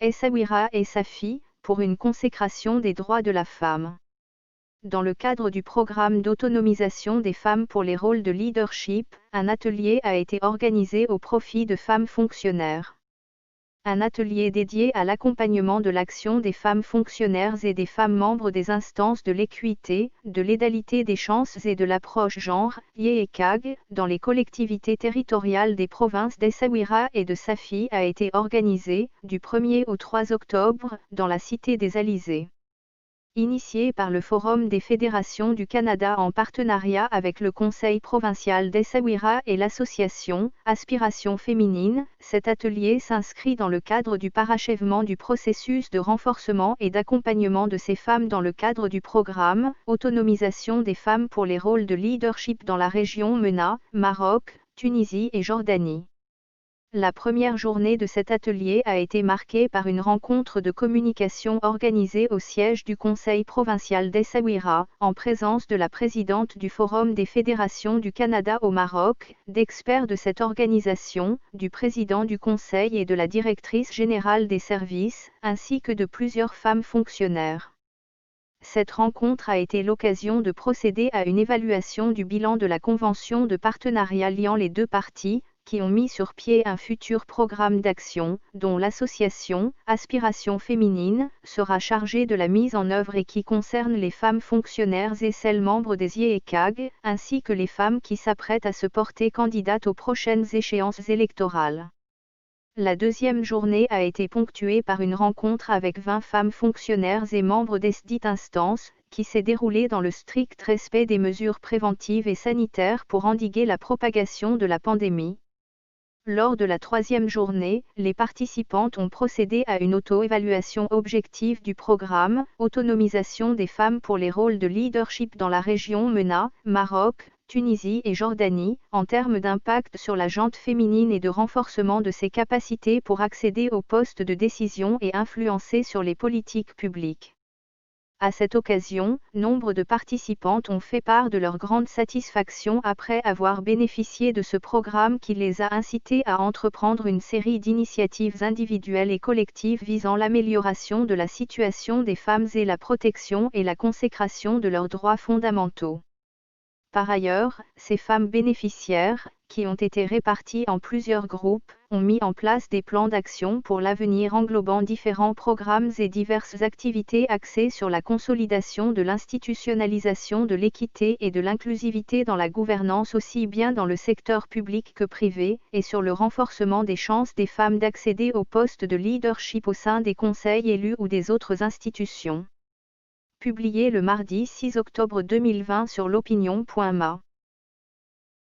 Essaouira et Safi, pour une consécration des droits de la femme. Dans le cadre du programme d'autonomisation des femmes pour les rôles de leadership, un atelier a été organisé au profit de femmes fonctionnaires. Un atelier dédié à l'accompagnement de l'action des femmes fonctionnaires et des femmes membres des instances de l'équité, de l'égalité des chances et de l'approche genre, IECAG, dans les collectivités territoriales des provinces d'Essaouira et de Safi a été organisé, du 1er au 3 octobre, dans la cité des Alizés. Initié par le Forum des fédérations du Canada en partenariat avec le Conseil provincial d'Essaouira et l'association Aspiration féminine, cet atelier s'inscrit dans le cadre du parachèvement du processus de renforcement et d'accompagnement de ces femmes dans le cadre du programme Autonomisation des femmes pour les rôles de leadership dans la région MENA, Maroc, Tunisie et Jordanie. La première journée de cet atelier a été marquée par une rencontre de communication organisée au siège du Conseil provincial d'Essaouira, en présence de la présidente du Forum des fédérations du Canada au Maroc, d'experts de cette organisation, du président du Conseil et de la directrice générale des services, ainsi que de plusieurs femmes fonctionnaires. Cette rencontre a été l'occasion de procéder à une évaluation du bilan de la convention de partenariat liant les deux parties, qui ont mis sur pied un futur programme d'action, dont l'association Aspiration féminine sera chargée de la mise en œuvre et qui concerne les femmes fonctionnaires et celles membres des IECAG, ainsi que les femmes qui s'apprêtent à se porter candidates aux prochaines échéances électorales. La deuxième journée a été ponctuée par une rencontre avec 20 femmes fonctionnaires et membres des dites instances, qui s'est déroulée dans le strict respect des mesures préventives et sanitaires pour endiguer la propagation de la pandémie. Lors de la troisième journée, les participantes ont procédé à une auto-évaluation objective du programme « Autonomisation des femmes pour les rôles de leadership dans la région MENA, Maroc, Tunisie et Jordanie, en termes d'impact sur la gente féminine et de renforcement de ses capacités pour accéder aux postes de décision et influencer sur les politiques publiques ». À cette occasion, nombre de participantes ont fait part de leur grande satisfaction après avoir bénéficié de ce programme qui les a incitées à entreprendre une série d'initiatives individuelles et collectives visant l'amélioration de la situation des femmes et la protection et la consécration de leurs droits fondamentaux. Par ailleurs, ces femmes bénéficiaires, qui ont été réparties en plusieurs groupes, ont mis en place des plans d'action pour l'avenir englobant différents programmes et diverses activités axées sur la consolidation de l'institutionnalisation de l'équité et de l'inclusivité dans la gouvernance aussi bien dans le secteur public que privé, et sur le renforcement des chances des femmes d'accéder aux postes de leadership au sein des conseils élus ou des autres institutions. Publié le mardi 6 octobre 2020 sur l'opinion.ma.